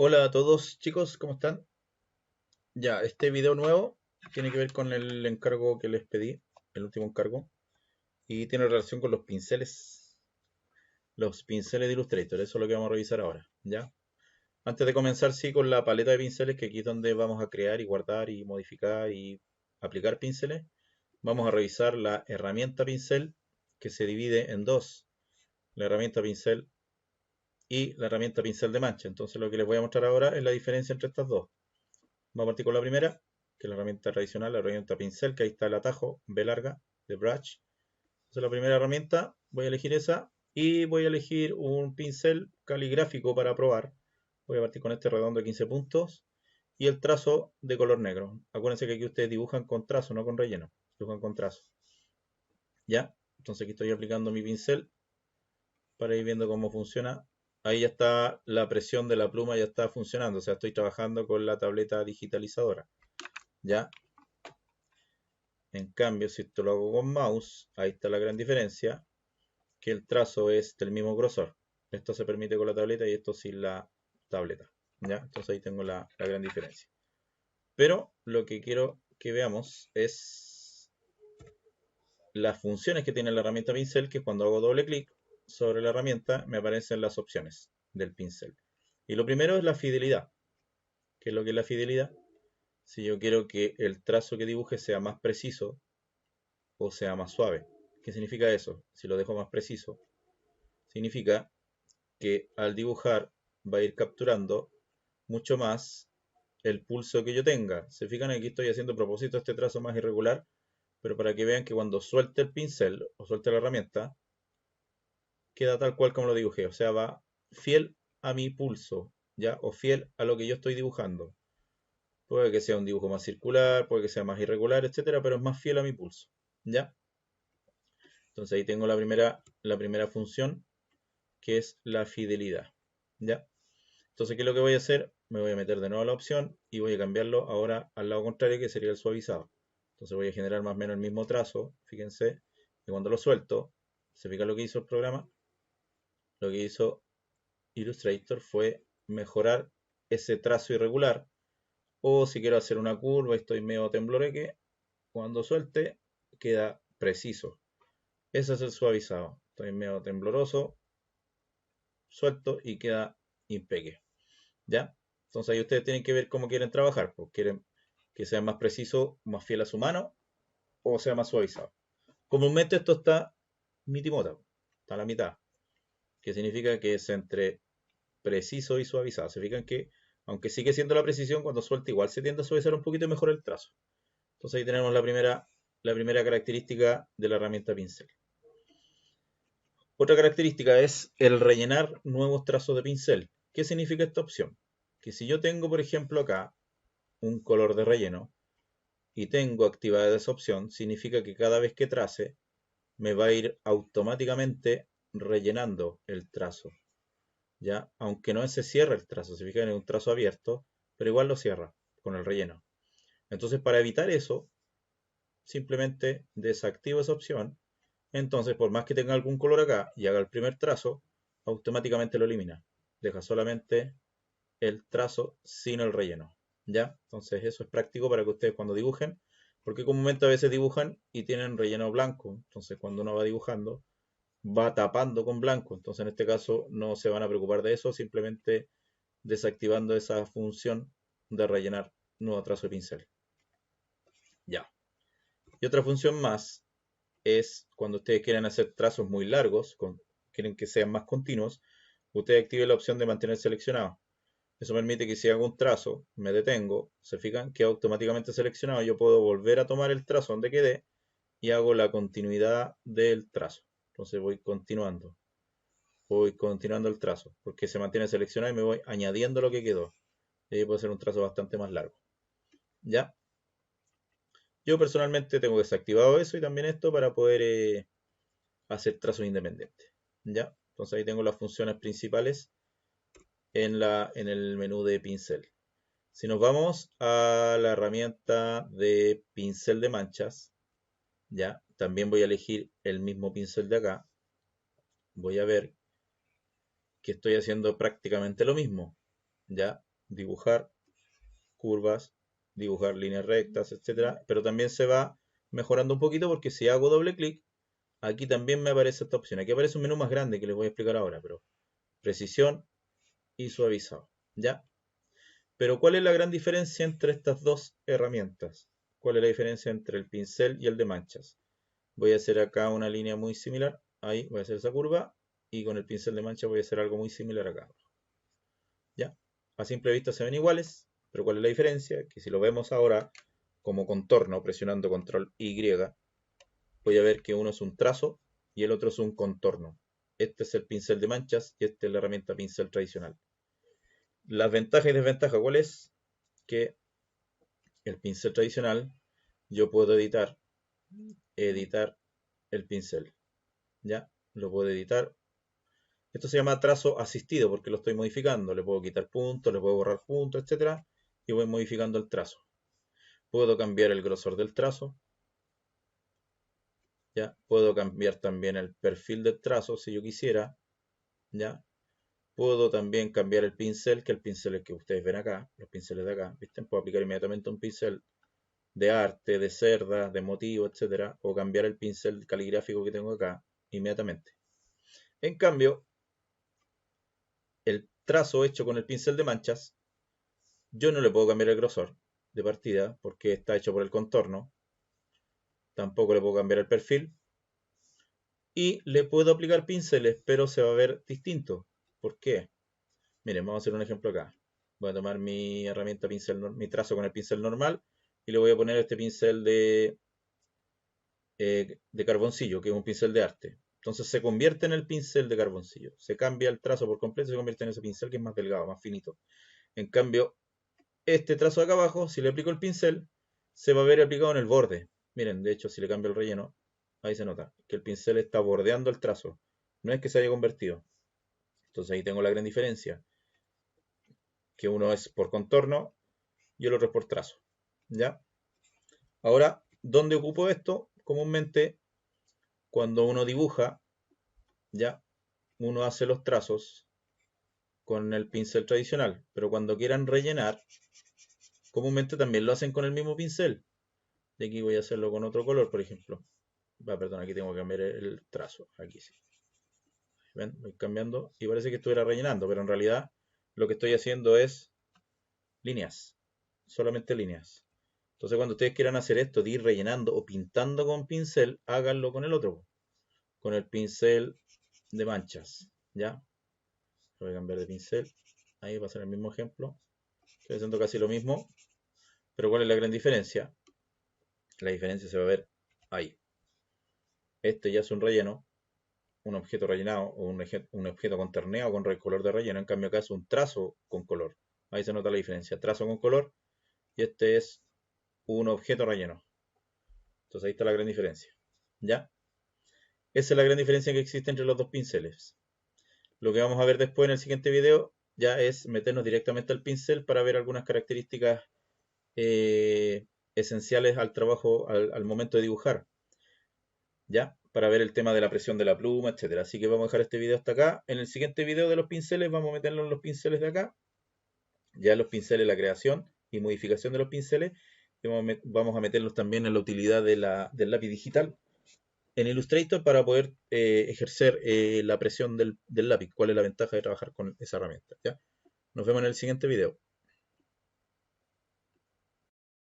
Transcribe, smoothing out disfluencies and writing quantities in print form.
Hola a todos chicos, ¿cómo están? Ya, este video nuevo tiene que ver con el encargo que les pedí, el último encargo, y tiene relación con los pinceles de Illustrator, eso es lo que vamos a revisar ahora, ¿ya? Antes de comenzar, sí, con la paleta de pinceles, que aquí es donde vamos a crear y guardar y modificar y aplicar pinceles, vamos a revisar la herramienta pincel, que se divide en dos, la herramienta pincel y la herramienta pincel de mancha. Entonces lo que les voy a mostrar ahora es la diferencia entre estas dos. Vamos a partir con la primera, que es la herramienta tradicional, la herramienta pincel, que ahí está el atajo B larga de brush. Entonces la primera herramienta, voy a elegir esa y voy a elegir un pincel caligráfico para probar. Voy a partir con este redondo de 15 puntos y el trazo de color negro. Acuérdense que aquí ustedes dibujan con trazo, no con relleno. Dibujan con trazo. ¿Ya? Entonces aquí estoy aplicando mi pincel para ir viendo cómo funciona. Ahí ya está la presión de la pluma, ya está funcionando. O sea, estoy trabajando con la tableta digitalizadora. ¿Ya? En cambio, si esto lo hago con mouse, ahí está la gran diferencia, que el trazo es del mismo grosor. Esto se permite con la tableta y esto sin la tableta. ¿Ya? Entonces ahí tengo la gran diferencia. Pero lo que quiero que veamos es las funciones que tiene la herramienta pincel, que cuando hago doble clic sobre la herramienta me aparecen las opciones del pincel. Y lo primero es la fidelidad. ¿Qué es lo que es la fidelidad? Si yo quiero que el trazo que dibuje sea más preciso, o sea más suave. ¿Qué significa eso? Si lo dejo más preciso, significa que al dibujar va a ir capturando mucho más el pulso que yo tenga. Se fijan, aquí estoy haciendo a propósito este trazo más irregular, pero para que vean que cuando suelte el pincel o suelte la herramienta, queda tal cual como lo dibujé. O sea, va fiel a mi pulso, ¿ya? O fiel a lo que yo estoy dibujando. Puede que sea un dibujo más circular, puede que sea más irregular, etcétera, pero es más fiel a mi pulso, ¿ya? Entonces ahí tengo la primera función, que es la fidelidad. ¿Ya? Entonces, ¿qué es lo que voy a hacer? Me voy a meter de nuevo a la opción y voy a cambiarlo ahora al lado contrario, que sería el suavizado. Entonces voy a generar más o menos el mismo trazo, fíjense, y cuando lo suelto, se fija lo que hizo el programa, lo que hizo Illustrator fue mejorar ese trazo irregular, o si quiero hacer una curva, estoy medio tembloreque, cuando suelte, queda preciso. Ese es el suavizado. Estoy medio tembloroso, suelto y queda impeque. ¿Ya? Entonces ahí ustedes tienen que ver cómo quieren trabajar, pues quieren que sea más preciso, más fiel a su mano, o sea más suavizado. Comúnmente esto está mitimota, está a la mitad, que significa que es entre preciso y suavizado. Se fijan que, aunque sigue siendo la precisión, cuando suelta igual se tiende a suavizar un poquito mejor el trazo. Entonces ahí tenemos la primera característica de la herramienta pincel. Otra característica es el rellenar nuevos trazos de pincel. ¿Qué significa esta opción? Que si yo tengo, por ejemplo, acá un color de relleno y tengo activada esa opción, significa que cada vez que trace me va a ir automáticamente rellenando el trazo, ¿ya? Aunque no se cierra el trazo, se fijan en un trazo abierto, pero igual lo cierra con el relleno. Entonces, para evitar eso, simplemente desactivo esa opción. Entonces, por más que tenga algún color acá y haga el primer trazo, automáticamente lo elimina. Deja solamente el trazo sin el relleno. ¿Ya? Entonces eso es práctico para que ustedes cuando dibujen, porque comúnmente a veces dibujan y tienen relleno blanco. Entonces cuando uno va dibujando, va tapando con blanco. Entonces en este caso no se van a preocupar de eso, simplemente desactivando esa función de rellenar nuevo trazo de pincel. Ya. Y otra función más es cuando ustedes quieren hacer trazos muy largos, quieren que sean más continuos, ustedes activen la opción de mantener seleccionado. Eso permite que si hago un trazo, me detengo, se fijan, queda automáticamente seleccionado. Yo puedo volver a tomar el trazo donde quedé y hago la continuidad del trazo. Entonces voy continuando el trazo, porque se mantiene seleccionado y me voy añadiendo lo que quedó. Y ahí puede ser un trazo bastante más largo. ¿Ya? Yo personalmente tengo desactivado eso y también esto para poder hacer trazos independientes. ¿Ya? Entonces ahí tengo las funciones principales en el menú de pincel. Si nos vamos a la herramienta de pincel de manchas, ya, también voy a elegir el mismo pincel de acá. Voy a ver que estoy haciendo prácticamente lo mismo, ya. dibujar curvas, dibujar líneas rectas, etcétera. Pero también se va mejorando un poquito porque si hago doble clic, aquí también me aparece esta opción. Aquí aparece un menú más grande que les voy a explicar ahora, pero precisión y suavizado. ¿Ya? Pero ¿cuál es la gran diferencia entre estas dos herramientas? ¿Cuál es la diferencia entre el pincel y el de manchas? Voy a hacer acá una línea muy similar. Ahí voy a hacer esa curva. Y con el pincel de mancha voy a hacer algo muy similar acá. ¿Ya? A simple vista se ven iguales, pero ¿cuál es la diferencia? Que si lo vemos ahora como contorno, presionando control Y, voy a ver que uno es un trazo y el otro es un contorno. Este es el pincel de manchas y esta es la herramienta pincel tradicional. Las ventajas y desventajas, ¿cuál es? Que el pincel tradicional yo puedo editar el pincel. ¿Ya? Lo puedo editar. Esto se llama trazo asistido porque lo estoy modificando. Le puedo quitar puntos, le puedo borrar puntos, etcétera, y voy modificando el trazo. Puedo cambiar el grosor del trazo. ¿Ya? Puedo cambiar también el perfil del trazo si yo quisiera. ¿Ya? Puedo también cambiar el pincel, que el pincel es que ustedes ven acá, los pinceles de acá. ¿Viste? Puedo aplicar inmediatamente un pincel de arte, de cerda, de motivo, etcétera, o cambiar el pincel caligráfico que tengo acá inmediatamente. En cambio, el trazo hecho con el pincel de manchas, yo no le puedo cambiar el grosor de partida porque está hecho por el contorno. Tampoco le puedo cambiar el perfil. Y le puedo aplicar pinceles, pero se va a ver distinto. ¿Por qué? Miren, vamos a hacer un ejemplo acá. Voy a tomar mi herramienta pincel, mi trazo con el pincel normal y le voy a poner este pincel de carboncillo, que es un pincel de arte. Entonces se convierte en el pincel de carboncillo. Se cambia el trazo por completo y se convierte en ese pincel que es más delgado, más finito. En cambio, este trazo de acá abajo, si le aplico el pincel, se va a ver aplicado en el borde. Miren, de hecho, si le cambio el relleno, ahí se nota que el pincel está bordeando el trazo. No es que se haya convertido. Entonces ahí tengo la gran diferencia. Que uno es por contorno y el otro es por trazo. ¿Ya? Ahora, ¿dónde ocupo esto? Comúnmente, cuando uno dibuja, ¿ya? Uno hace los trazos con el pincel tradicional. Pero cuando quieran rellenar, comúnmente también lo hacen con el mismo pincel. Y aquí voy a hacerlo con otro color, por ejemplo. Perdón, aquí tengo que cambiar el trazo. Aquí sí. ¿Ven? Voy cambiando y parece que estuviera rellenando, pero en realidad lo que estoy haciendo es líneas. Solamente líneas. Entonces cuando ustedes quieran hacer esto de ir rellenando o pintando con pincel, háganlo con el otro. Con el pincel de manchas. ¿Ya? Voy a cambiar de pincel. Ahí va a ser el mismo ejemplo. Estoy haciendo casi lo mismo. Pero ¿cuál es la gran diferencia? La diferencia se va a ver ahí. Este ya es un relleno, un objeto rellenado o un objeto con terneo con color de relleno. En cambio acá es un trazo con color. Ahí se nota la diferencia. Trazo con color y este es un objeto relleno. Entonces ahí está la gran diferencia. ¿Ya? Esa es la gran diferencia que existe entre los dos pinceles. Lo que vamos a ver después en el siguiente video ya es meternos directamente al pincel para ver algunas características eh, esenciales al trabajo, al momento de dibujar. ¿Ya? Para ver el tema de la presión de la pluma, etcétera. Así que vamos a dejar este video hasta acá. En el siguiente video de los pinceles vamos a meternos en los pinceles de acá. Ya los pinceles, la creación y modificación de los pinceles. Y vamos a meterlos también en la utilidad del lápiz digital en Illustrator para poder ejercer la presión del lápiz. ¿Cuál es la ventaja de trabajar con esa herramienta? ¿Ya? Nos vemos en el siguiente video.